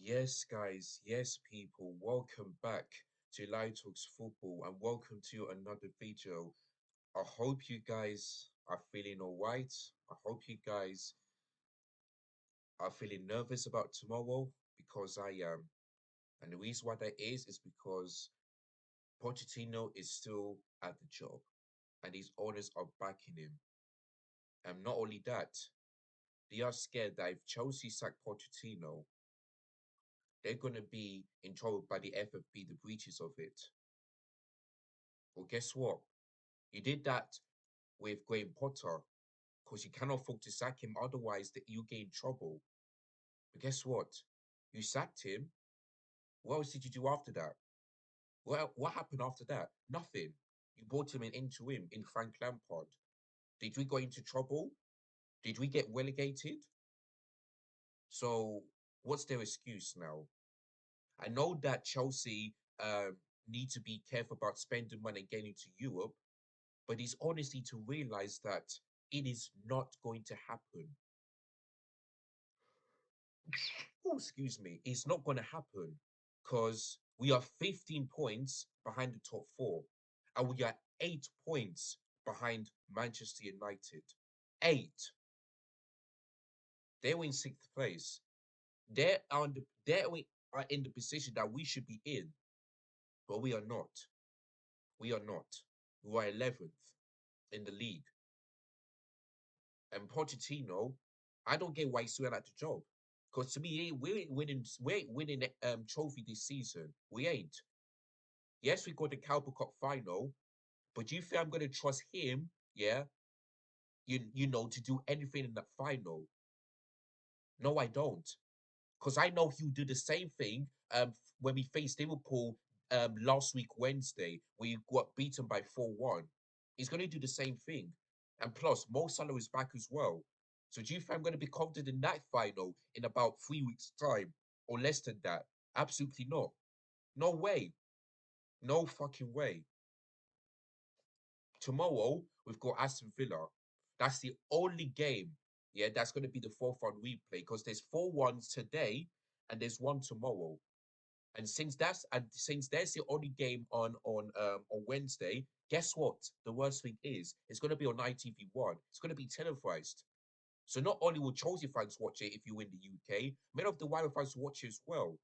Yes, guys, yes, people, welcome back to Live Talks Football and welcome to another video. I hope you guys are feeling all right. I hope you guys are feeling nervous about tomorrow because I am. And the reason why that is because Pochettino is still at the job and his owners are backing him. And not only that, they are scared that if Chelsea sack Pochettino, they're going to be in trouble by the FFP, the breaches of it. Well, guess what? You did that with Graham Potter because you cannot afford to sack him, otherwise that you get in trouble. But guess what? You sacked him. What else did you do after that? Well, what happened after that? Nothing. You brought him into him in Frank Lampard. Did we go into trouble? Did we get relegated? So what's their excuse now? I know that Chelsea need to be careful about spending money and getting to Europe, but it's honestly to realize that it is not going to happen. Oh, excuse me, it's not going to happen because we are 15 points behind the top four, and we are 8 points behind Manchester United. Eight. They're in sixth place. They are in the position that we should be in, but we are not. We are not. We are 11th in the league. And Pochettino, I don't get why he's still at the job. Because to me, we ain't winning trophy this season. We ain't. Yes, we got the Carabao Cup final, but do you think I'm gonna trust him? Yeah, you know, to do anything in that final? No, I don't. Because I know he'll do the same thing. When we faced Liverpool last week Wednesday, we got beaten by 4-1. He's gonna do the same thing. And plus, Mo Salah is back as well. So do you think I'm gonna be confident in that final in about 3 weeks' time or less than that? Absolutely not. No way. No fucking way. Tomorrow we've got Aston Villa. That's the only game, yeah, that's going to be the fourth one we play because there's 4 ones today and there's one tomorrow. And since that's the only game on Wednesday, guess what? The worst thing is it's going to be on ITV1. It's going to be televised. So not only will Chelsea fans watch it if you win the UK, many of the Wild fans will watch it as well.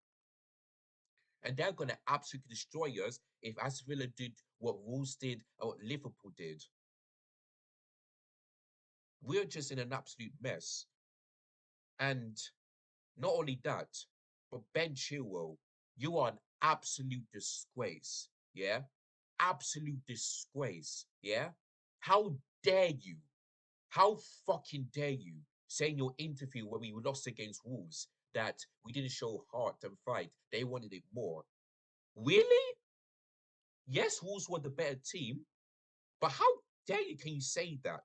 And they're going to absolutely destroy us if Aston Villa did what Wolves did or what Liverpool did. We're just in an absolute mess. And not only that, but Ben Chilwell, you are an absolute disgrace. Yeah? Absolute disgrace. Yeah? How dare you? How fucking dare you say in your interview when we lost against Wolves that we didn't show heart and fight? They wanted it more. Really? Yes, Wolves were the better team, but how dare you can you say that?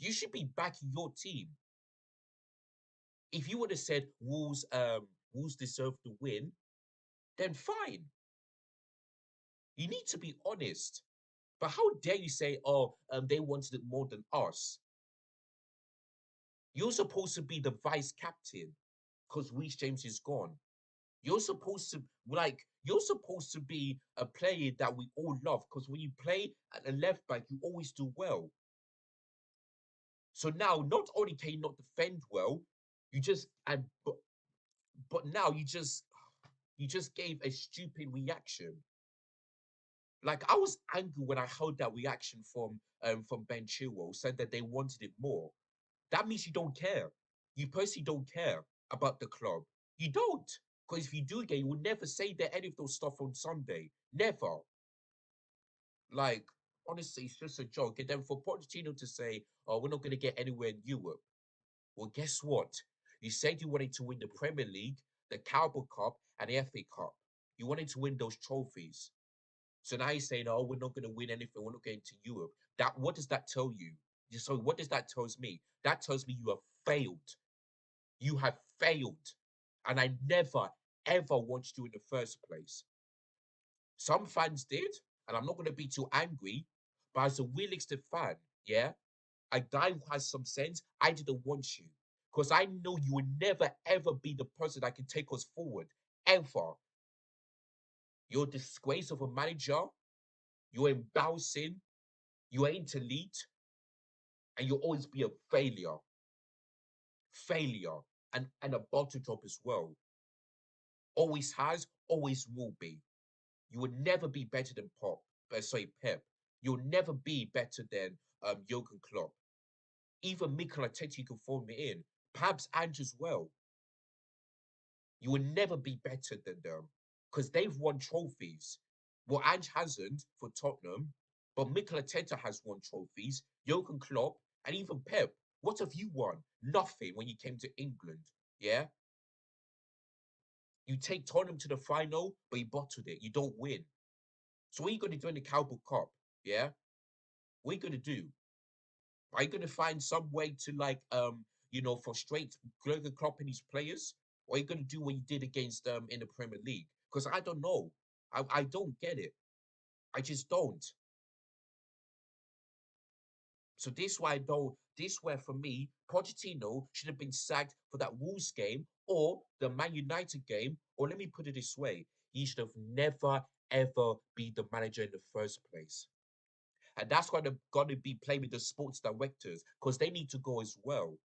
You should be backing your team. If you would have said Wolves deserve to win, then fine. You need to be honest. But how dare you say, oh, they wanted it more than us? You're supposed to be the vice captain because Reece James is gone. You're supposed to be a player that we all love because when you play at the left back, you always do well. So now, not only can you not defend well, you just and but now you just gave a stupid reaction. Like I was angry when I heard that reaction from Ben Chilwell said that they wanted it more. That means you don't care. You personally don't care about the club. You don't. Because if you do get, you will never say that any of those stuff on Sunday. Never. Like, honestly, it's just a joke. And then for Pochettino to say, oh, we're not going to get anywhere in Europe. Well, guess what? You said you wanted to win the Premier League, the Carabao Cup, and the FA Cup. You wanted to win those trophies. So now you're saying, "Oh, we're not going to win anything. We're not going to Europe." That what does that tell you? So what does that tells me? That tells me you have failed. You have failed, and I never ever watched you in the first place. Some fans did, and I'm not going to be too angry. But as a realistic fan, yeah, a guy who has some sense, I didn't want you Because I know you will never ever be the person that can take us forward. Ever. You're a disgrace of a manager, you're embarrassing, you ain't elite, and you'll always be a failure. Failure. And a bottle drop as well. Always has, always will be. You will never be better than Pep. You'll never be better than Jurgen Klopp. Even Mikel Arteta, you can throw me in. Perhaps Ange as well. You will never be better than them because they've won trophies. Well, Ange hasn't for Tottenham, but Mikel Arteta has won trophies. Jurgen Klopp and even Pep. What have you won? Nothing when you came to England. Yeah, you take Tottenham to the final, but you bottled it. You don't win. So what are you going to do in the Carabao Cup? Yeah, what are you going to do? Are you going to find some way to frustrate Jurgen Klopp and his players? Or are you going to do what you did against in the Premier League? Because I don't know. I don't get it. I just don't. So this where for me, Pochettino should have been sacked for that Wolves game or the Man United game, or let me put it this way, he should have never ever be the manager in the first place. And that's why they're gonna be playing with the sports directors, because they need to go as well.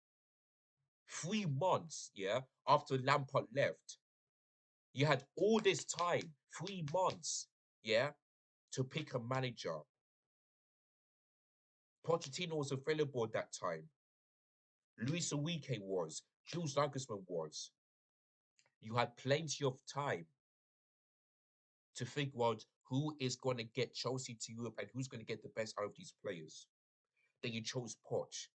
3 months, yeah, after Lampard left. You had all this time, 3 months, yeah, to pick a manager. Pochettino was available at that time. Luis Enrique was. Jules Nagelsmann was. You had plenty of time to figure out who is going to get Chelsea to Europe and who's going to get the best out of these players. Then you chose Poch.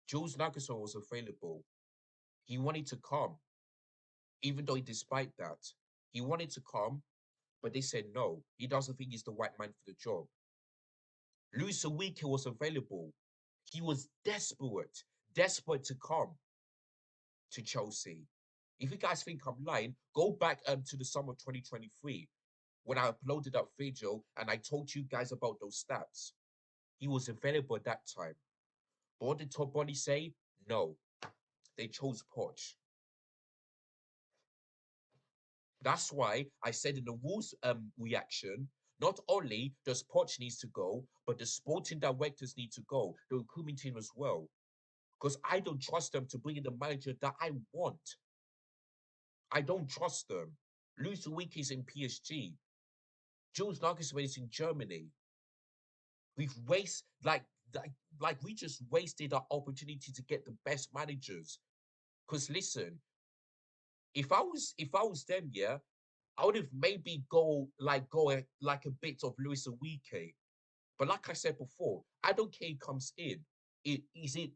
Jules Nagelsmann was available. He wanted to come, even though despite that, he wanted to come, but they said no. He doesn't think he's the right man for the job. Luis Enrique was available. He was desperate to come to Chelsea. If you guys think I'm lying, go back to the summer of 2023 when I uploaded that video and I told you guys about those stats. He was available at that time. But what did Top Body say? No. They chose Poch. That's why I said in the Wolves reaction, not only does Poch needs to go, but the sporting directors need to go, the recruitment team as well. Because I don't trust them to bring in the manager that I want. I don't trust them. Luis Enrique is in PSG. Jules Nagelsmann is in Germany. We've wasted like we just wasted our opportunity to get the best managers. Because listen, if I was them, yeah, I would have maybe like a bit of Luis Enrique. But like I said before, I don't care who comes in. Is it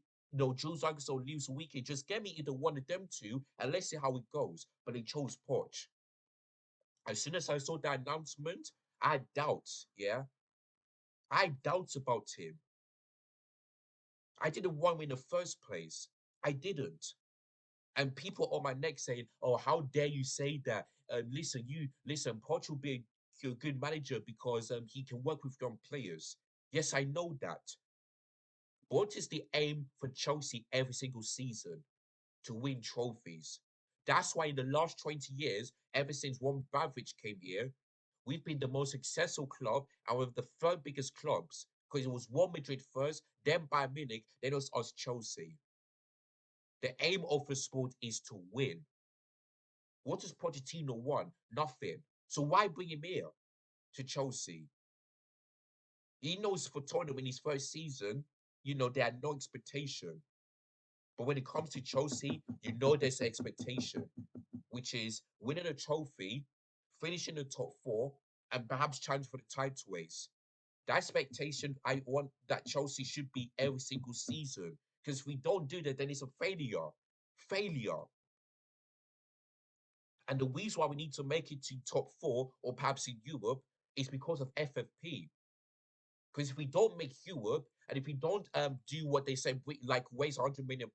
Jules August or Luis Enrique? Just get me either one of them two, and let's see how it goes. But they chose Poch. As soon as I saw that announcement, I had doubts. Yeah, I had doubts about him. I didn't want him in the first place. I didn't. And people on my neck saying, "Oh, how dare you say that? Listen, Poch will be a good manager because he can work with young players." Yes, I know that. But what is the aim for Chelsea every single season? To win trophies. That's why in the last 20 years, ever since Warren Bavich came here, we've been the most successful club and we're the third biggest clubs because it was Real Madrid first, then Bayern Munich, then it was us Chelsea. The aim of the sport is to win. What does Pochettino want? Nothing. So why bring him here to Chelsea? He knows for Tottenham in his first season, they had no expectation. But when it comes to Chelsea, there's expectation, which is winning a trophy, finishing the top four, and perhaps challenge for the title race. The expectation I want that Chelsea should be every single season. Because if we don't do that, then it's a failure. Failure. And the reason why we need to make it to top four or perhaps in Europe is because of FFP. Because if we don't make Europe and if we don't do what they say, like raise £100 million,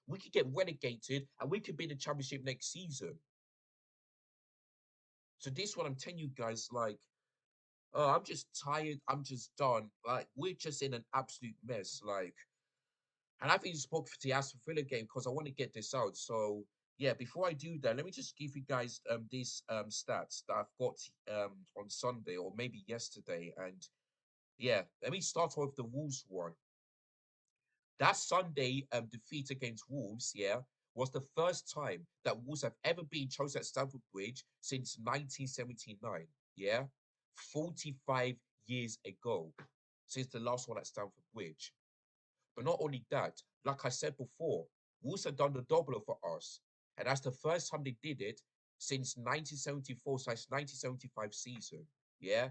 we could get relegated and we could be in the championship next season. So this one I'm telling you guys, I'm just tired. I'm just done. Like we're just in an absolute mess. Like And I think you spoke for the Aston Villa game because I want to get this out. So yeah, before I do that, let me just give you guys these stats that I've got on Sunday or maybe yesterday. And yeah, let me start off with the Wolves one. That Sunday defeat against Wolves, yeah, was the first time that Wolves have ever been chosen at Stamford Bridge since 1979. Yeah, 45 years ago since the last one at Stamford Bridge. But not only that, like I said before, Wolves have done the double for us. And that's the first time they did it since 1974/1975 season. Yeah,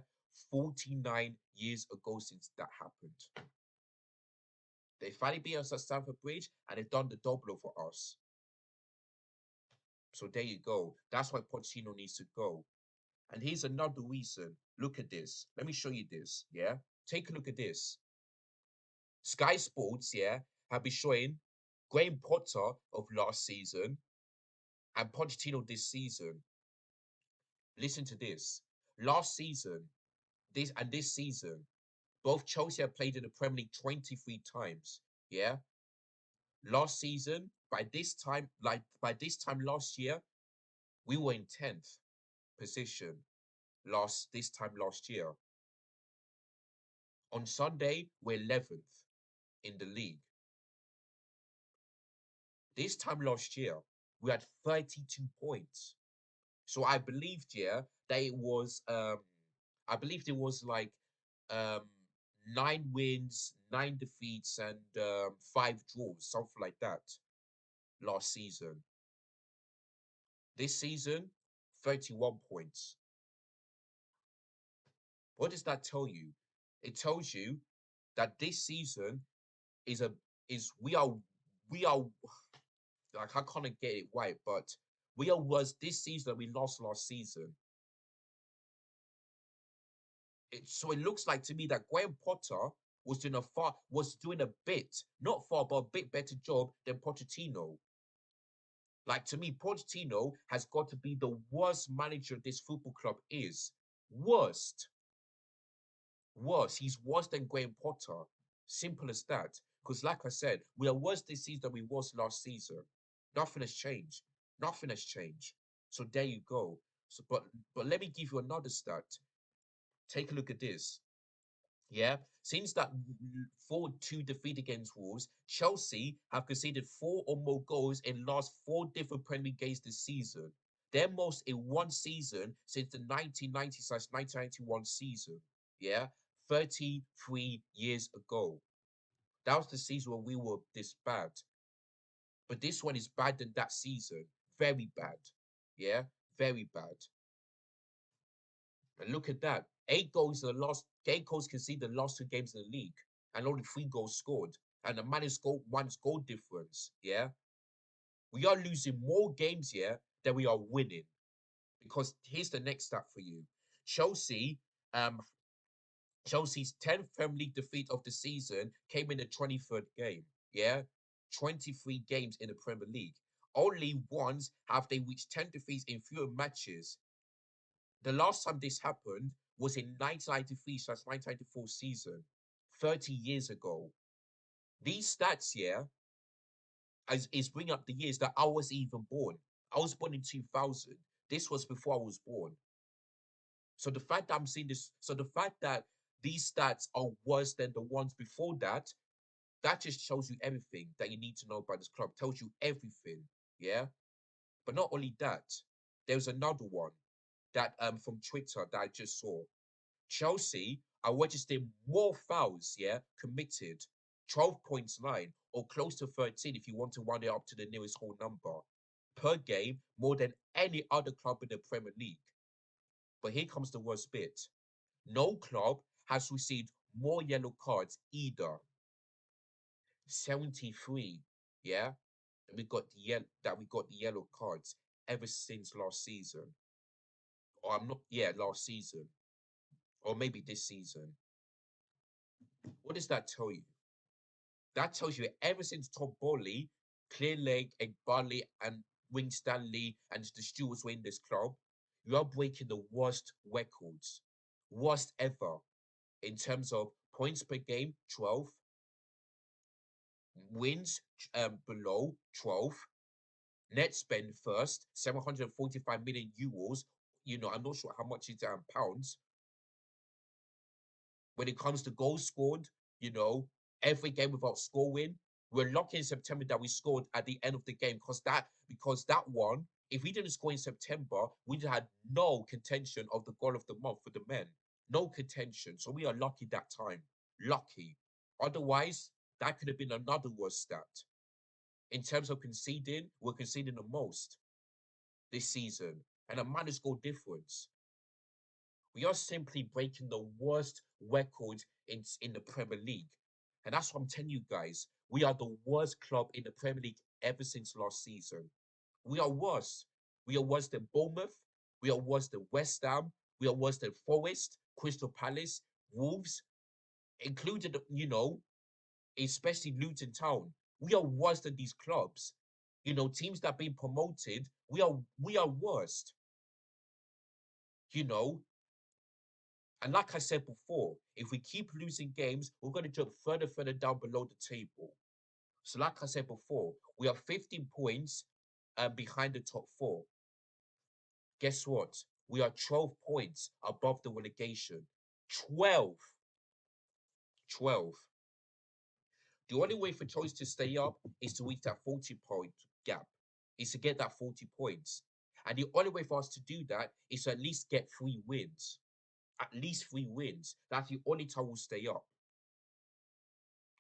49 years ago since that happened. They finally beat us at Stamford Bridge and they've done the double for us. So there you go. That's why Pochettino needs to go. And here's another reason. Look at this. Let me show you this. Yeah. Take a look at this. Sky Sports, yeah, have been showing Graham Potter of last season and Pochettino this season. Listen to this. Last season, this season, both Chelsea have played in the Premier League 23 times. Yeah. Last season, by this time last year, we were in 10th position last year. On Sunday, we're 11th in the league. This time last year, we had 32 points. So I believed, yeah, that I believed it was like um 9 wins, 9 defeats, and 5 draws, something like that last season. This season, 31 points. What does that tell you? It tells you that this season is a is we are like I can't get it right, but we are worse this season than we lost last season. So it looks like to me that Graham Potter was doing a bit, not far, but a bit better job than Pochettino. Like to me, Pochettino has got to be the worst manager this football club is. Worst. Worse. He's worse than Graham Potter. Simple as that. Because like I said, we are worse this season than we was last season. Nothing has changed. Nothing has changed. So there you go. So but let me give you another stat. Take a look at this. Yeah, since that 4-2 defeat against Wolves, Chelsea have conceded 4 or more goals in last 4 different Premier League games this season. Their most in one season since the 1990/1991 season. Yeah, 33 years ago. That was the season when we were this bad. But this one is bad than that season. Very bad. Yeah, very bad. And look at that. 8 goals conceded the last 2 games in the league, and only 3 goals scored. And the minus one's goal difference. Yeah. We are losing more games here than we are winning. Because here's the next stat for you. Chelsea, um, Chelsea's 10th Premier League defeat of the season came in the 23rd game. Yeah. 23 games in the Premier League. Only once have they reached 10 defeats in fewer matches. The last time this happened was in 1993/1994 season, 30 years ago. These stats here is bring up the years that I was even born. I was born in 2000. This was before I was born. So the fact that I'm seeing this, so the fact that these stats are worse than the ones before that, that just shows you everything that you need to know about this club. Tells you everything. Yeah. But not only that, there's another one that from Twitter that I just saw. Chelsea are registering more fouls, yeah, committed, 12.9 or close to 13 if you want to round it up to the nearest whole number per game, more than any other club in the Premier League. But here comes the worst bit. No club has received more yellow cards either. 73, yeah, we got the yellow cards ever since last season. Or I'm not, yeah, last season. Or maybe this season. What does that tell you? That tells you ever since Todd Bowley, Clearlake, Barley, and Wing Stanley and the stewards were in this club, you are breaking the worst records, worst ever in terms of points per game, 12, Wins below 12. Net spend first, 745 million euros. I'm not sure how much it's pounds. When it comes to goals scored, you know, every game without scoring, we're lucky in September that we scored at the end of the game because that one, if we didn't score in September, we'd had no contention of the goal of the month for the men. No contention. So we are lucky that time. Lucky. Otherwise, that could have been another worse stat. In terms of conceding, we're conceding the most this season and a minus goal difference. We are simply breaking the worst record in the Premier League. And that's what I'm telling you guys. We are the worst club in the Premier League ever since last season. We are worse. We are worse than Bournemouth. We are worse than West Ham. We are worse than Forest, Crystal Palace, Wolves, including, especially Luton Town. We are worse than these clubs. Teams that have been promoted, we are worst. You know, And like I said before, if we keep losing games, we're going to drop further down below the table. So, like I said before, we are 15 points behind the top four. Guess what? We are 12 points above the relegation. 12. 12. The only way for Choice to stay up is to reach that 40-point gap, is to get that 40 points. And the only way for us to do that is to at least get 3 wins. At least 3 wins. That's the only time we'll stay up.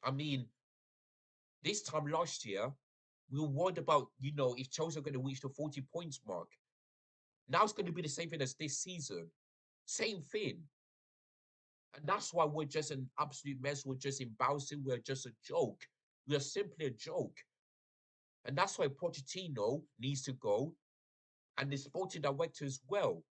I mean, this time last year, we were worried about, if Chelsea are going to reach the 40 points mark. Now it's going to be the same thing as this season. Same thing. And that's why we're just an absolute mess. We're just embarrassing. We're just a joke. We are simply a joke. And that's why Pochettino needs to go and the sporting director as well.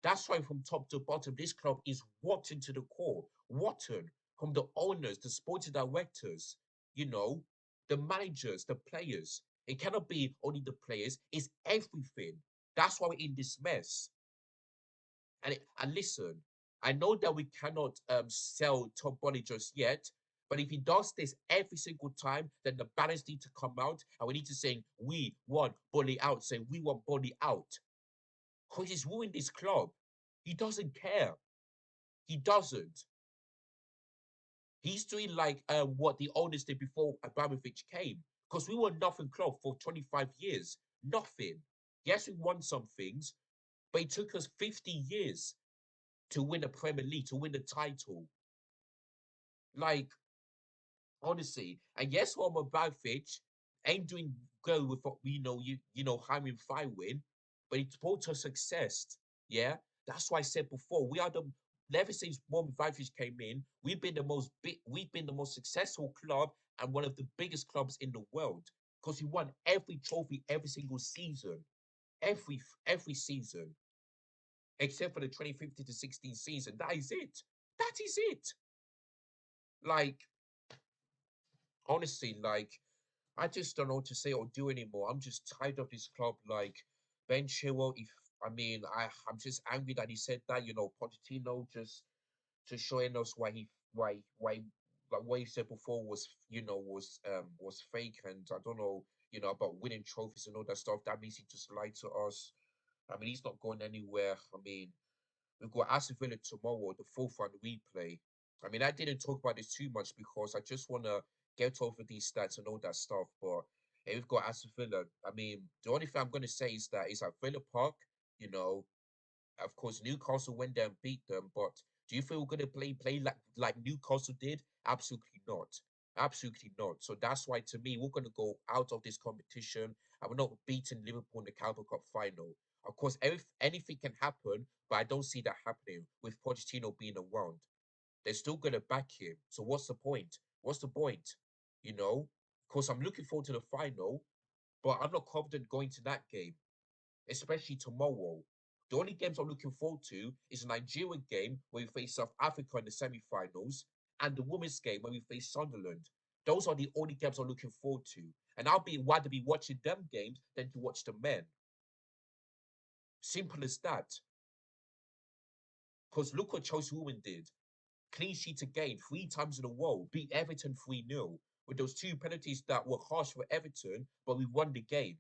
That's why from top to bottom, this club is rotten to the core. Rotten from the owners, the sporting directors, you know, the managers, the players. It cannot be only the players, it's everything. That's why we're in this mess. And listen, I know that we cannot sell Tom Bonnie just yet, but if he does this every single time, then the balance need to come out, and we need to say we want Bonnie out. Say we want Bonnie out, because he's ruined this club. He doesn't care. He doesn't. He's doing like what the owners did before Abramovich came, because we were nothing club for 25 years. Nothing. Yes, we won some things, but it took us 50 years to win a Premier League, to win the title. Like, honestly. And yes, what Abramovich ain't doing go with what hiring Fywin, but it's brought us success. Yeah. That's why I said before, we are the ever since Roman Abramovich came in, we've been the most successful club and one of the biggest clubs in the world. Because we won every trophy every single season. Every season. Except for the 2015 to 16 season. That is it. That is it. Like, honestly, like, I just don't know what to say or do anymore. I'm just tired of this club. Like, Ben Chilwell, if I mean, I'm just angry that he said that. Pochettino just showing us why like what he said before was fake, and I don't know about winning trophies and all that stuff. That means he just lied to us. I mean, he's not going anywhere. I mean, we've got Aston Villa tomorrow, the fourth round replay. I mean, I didn't talk about this too much because I just want to get over these stats and all that stuff. But hey, we've got Aston Villa. I mean, the only thing I'm going to say is that it's at Villa Park. You know, of course, Newcastle went there and beat them. But do you feel we're going to play like Newcastle did? Absolutely not. Absolutely not. So that's why, to me, we're going to go out of this competition and we're not beating Liverpool in the Carabao Cup final. Of course, anything can happen, but I don't see that happening with Pochettino being around. They're still going to back him. So what's the point? What's the point? You know? Of course, I'm looking forward to the final, but I'm not confident going to that game, especially tomorrow. The only games I'm looking forward to is a Nigerian game where we face South Africa in the semi-finals and the women's game where we face Sunderland. Those are the only games I'm looking forward to. And I'll be rather be watching them games than to watch the men. Simple as that. Because look what Chelsea Women did. Clean sheet again, 3 times in a row. Beat Everton 3-0. with those two penalties that were harsh for Everton, but we won the game.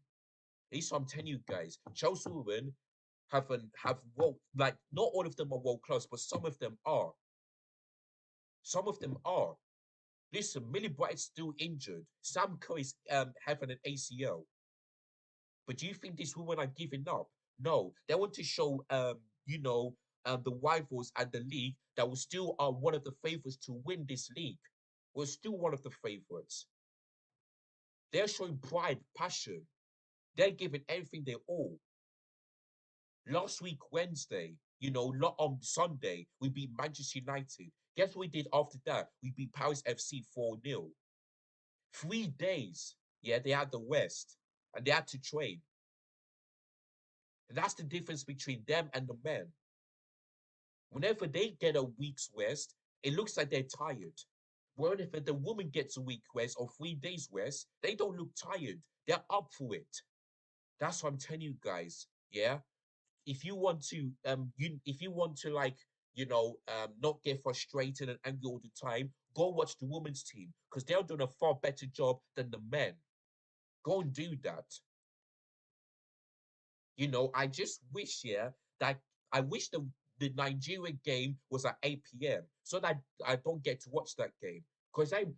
At least I'm telling you guys, Chelsea women have world, like not all of them are world class, but some of them are. Some of them are. Listen, Millie Bright's still injured. Sam Kerr is having an ACL. But do you think these women are giving up? No, they want to show the rivals and the league that we still are one of the favorites to win this league. We're still one of the favorites. They're showing pride, passion. They're giving everything they all. Last week, Wednesday, not on Sunday, we beat Manchester United. Guess what we did after that? We beat Paris FC 4-0. 3 days. Yeah, they had the West and they had to train. And that's the difference between them and the men. Whenever they get a week's rest, it looks like they're tired. Whenever the woman gets a week rest or 3 days rest, they don't look tired. They're up for it. That's what I'm telling you guys. Yeah. If you want to not get frustrated and angry all the time, go watch the women's team because they're doing a far better job than the men. Go and do that. I just wish, yeah, that I wish the Nigeria game was at 8 p.m. so that I don't get to watch that game.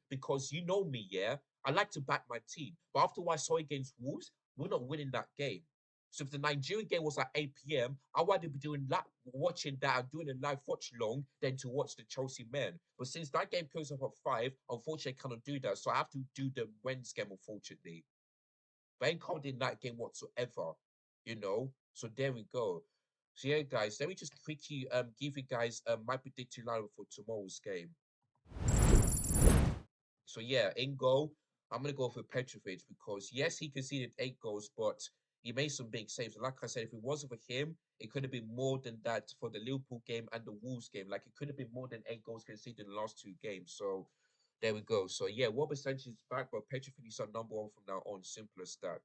Because you know me, yeah, I like to back my team. But after what I saw against Wolves, we're not winning that game. So if the Nigeria game was at 8 p.m., I would be doing that, watching that and doing a live watch long than to watch the Chelsea men. But since that game goes up at 5, unfortunately, I cannot do that. So I have to do the Wednesday game, unfortunately. But I ain't counting that game whatsoever. So there we go. So yeah, guys, let me just quickly give you guys my predicted lineup for tomorrow's game. So yeah, in goal, I'm gonna go for Petrovic because yes, he conceded 8 goals, but he made some big saves. And like I said, if it wasn't for him, it could have been more than that for the Liverpool game and the Wolves game. Like it could have been more than 8 goals conceded in the last 2 games. So there we go. So yeah, what percentage is back? But Petrovic is our number one from now on. Simple as that.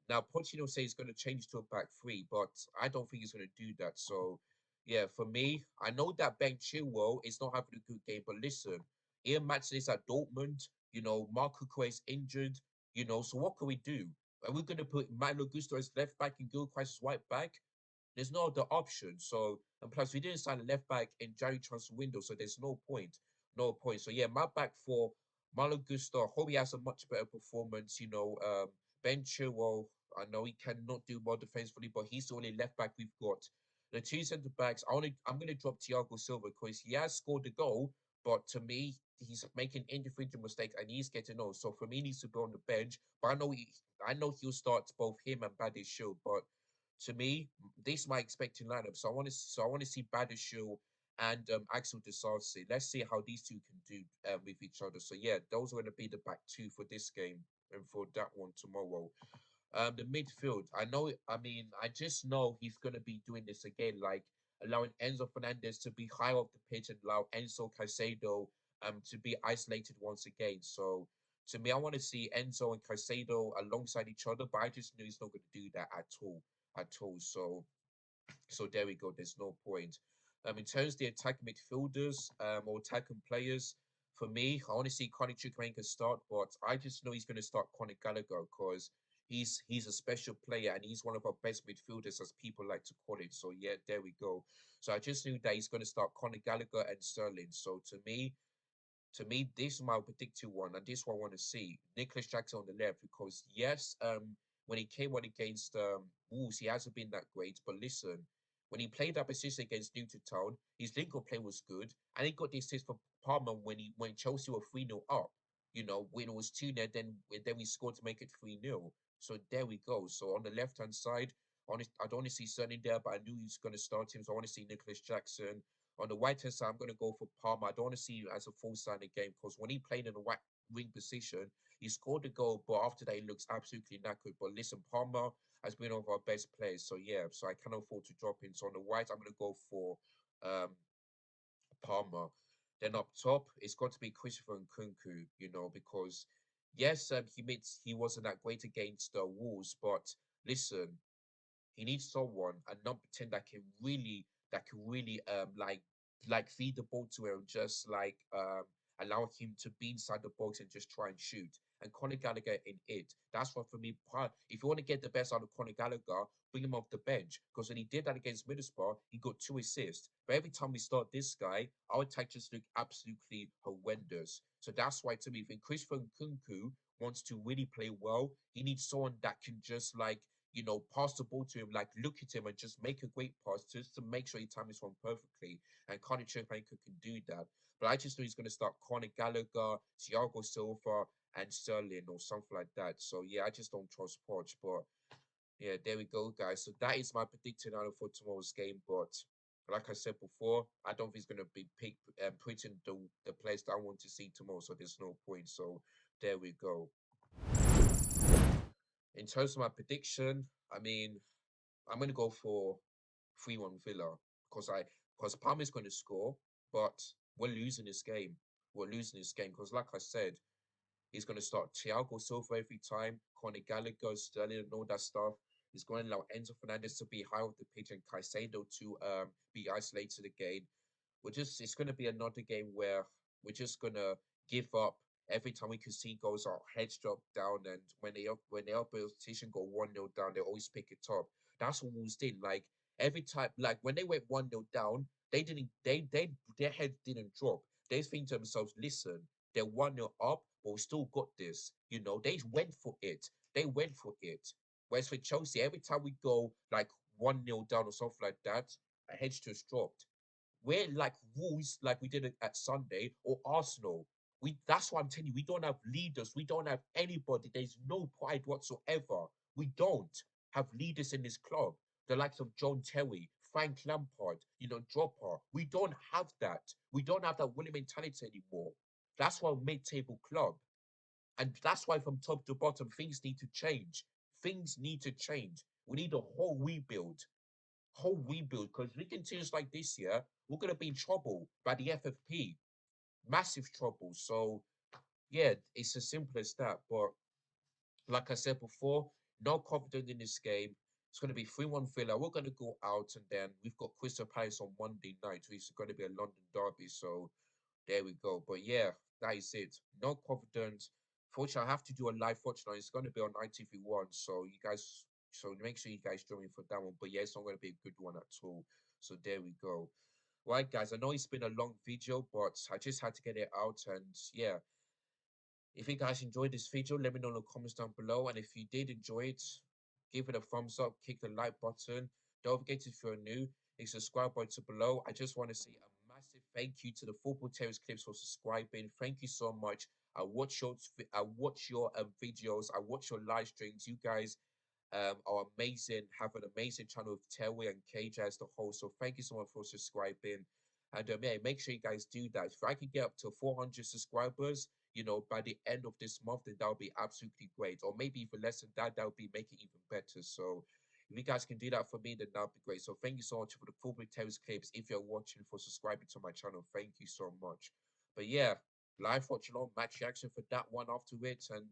Now Pochettino says he's going to change to a back three, but I don't think he's going to do that. So, yeah, for me, I know that Ben Chilwell is not having a good game, but listen, Ian Maatsen is at Dortmund. Mark Cucurella is injured. So what can we do? Are we going to put Malo Gusto as left back and Gilchrist as right back? There's no other option. So, and plus, we didn't sign a left back in January transfer window, so there's no point. No point. So, yeah, my back for Malo Gusto. Hope he has a much better performance. Ben Chilwell, I know he cannot do more defensively, but he's the only left back we've got. The two centre backs, I'm going to drop Thiago Silva because he has scored a goal, but to me, he's making individual mistakes and he's getting old. So for me, he needs to be on the bench. But I know he'll start both him and Badiashile. But to me, this is my expecting lineup. So I want to see Badiashile and Axel Disasi. Let's see how these two can do with each other. So yeah, those are going to be the back two for this game and for that one tomorrow. The midfield, I just know he's gonna be doing this again, like allowing Enzo Fernandez to be high off the pitch and allow Enzo Caicedo to be isolated once again. So to me, I want to see Enzo and Caicedo alongside each other, but I just know he's not gonna do that at all. At all. So there we go. There's no point. In terms of the attacking midfielders or attacking players, for me, I want to see Conor Chukwuemeka start, but I just know he's going to start Conor Gallagher because he's a special player and he's one of our best midfielders, as people like to call it. So yeah, there we go. So I just knew that he's going to start Conor Gallagher and Sterling. So to me, this is my predicted one, and this one I want to see Nicholas Jackson on the left because yes, when he came on against Wolves, he hasn't been that great. But listen, when he played that position against Newton Town, his link play was good, and he got the assist for Palmer when Chelsea were 3-0 up. When it was 2-0, then we scored to make it 3-0. So there we go. So on the left hand side, I don't want to see Sterling there, but I knew he was going to start him, so I want to see Nicholas Jackson. On the right hand side, I'm going to go for Palmer. I don't want to see him as a full signing game because when he played in the right wing position, he scored a goal, but after that, he looks absolutely knackered. But listen, Palmer has been one of our best players. So yeah, so I cannot afford to drop him. So on the right, I'm going to go for um, Palmer. Then up top, it's got to be Christopher Nkunku, because yes, he wasn't that great against the Wolves, but listen, he needs someone, a number 10 that can really like feed the ball to him, just like allow him to be inside the box and just try and shoot. And Conor Gallagher in it. That's what for me. If you want to get the best out of Conor Gallagher, bring him off the bench. Because when he did that against Middlesbrough, he got 2 assists. But every time we start this guy, our attack just look absolutely horrendous. So that's why to me, if Christopher Nkunku wants to really play well, he needs someone that can just pass the ball to him, like look at him and just make a great pass just to make sure he times this one perfectly. And Conor Chickmaker can do that. But I just know he's going to start Conor Gallagher, Thiago Silva, and Sterling or something like that. So yeah, I just don't trust Poch. But yeah, there we go, guys. So that is my predicted lineup for tomorrow's game. But like I said before, I don't think he's going to be putting the players that I want to see tomorrow. So there's no point. So there we go. In terms of my prediction, I mean, I'm going to go for 3-1 Villa because Palmer's going to score, but we're losing this game. We're losing this game because, like I said, he's going to start Thiago Silva every time, Conor Gallagher, Sterling, and all that stuff. He's going to allow Enzo Fernandez to be high off the pitch and Caicedo to be isolated again. It's going to be another game where we're just going to give up every time we can see goals. Our heads drop down, and when the opposition go 1-0 down, they always pick it up. That's what Wolves did. Like every time, like when they went 1-0 down, they didn't they their heads didn't drop. They think to themselves, listen, they're 1-0 up, but we still got this. They went for it. They went for it. Whereas for Chelsea, every time we go like 1-0 down or something like that, our heads just dropped. We're like Wolves, like we did it at Sunday, or Arsenal. That's what I'm telling you. We don't have leaders. We don't have anybody. There's no pride whatsoever. We don't have leaders in this club. The likes of John Terry, Frank Lampard, Dropper. We don't have that. We don't have that winning mentality anymore. That's why we're mid-table club. And that's why from top to bottom, things need to change. Things need to change. We need a whole rebuild, because we continue like this year, we're going to be in trouble by the FFP, massive trouble. So yeah, it's as simple as that. But like I said before, no confidence in this game. It's going to be 3-1 Villa. We're going to go out, and then we've got Crystal Palace on Monday night, which is going to be a London derby. So there we go. But yeah, that is it. No confidence. Fortunately, I have to do a live watch now. It's going to be on ITV1. So make sure you guys join me for that one. But yeah, it's not going to be a good one at all. So there we go. Right, guys, I know it's been a long video, but I just had to get it out. And yeah, if you guys enjoyed this video, let me know in the comments down below. And if you did enjoy it, give it a thumbs up, click the like button. Don't forget, if you're new, hit subscribe button below. I just want to say a massive thank you to the Football Terrace Clips for subscribing. Thank you so much. I watch your videos. I watch your live streams. You guys are amazing. Have an amazing channel with Terry and KJ as the host. So thank you so much for subscribing. And yeah, make sure you guys do that. If I can get up to 400 subscribers, by the end of this month, then that would be absolutely great. Or maybe even less than that, that would be make it even better. So if you guys can do that for me, then that would be great. So thank you so much for the Football Terrace clips. If you're watching, for subscribing to my channel, thank you so much. But yeah, live watching on match reaction for that one after it. And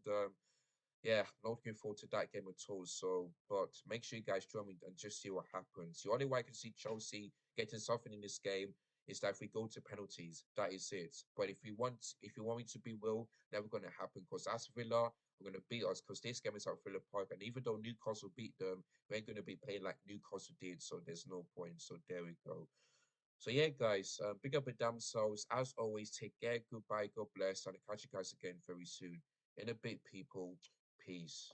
yeah, not looking forward to that game at all. So, but make sure you guys join me and just see what happens. The only way I can see Chelsea getting something in this game is that if we go to penalties, that is it. But if you want me to be real, never going to happen, because as Villa are going to beat us, because this game is at Villa Park, and even though Newcastle beat them, we ain't going to be playing like Newcastle did. So there's no point. So there we go. So yeah, guys, big up and damn selves. As always, take care. Goodbye. God bless. And I'll catch you guys again very soon. In a bit, people. Peace.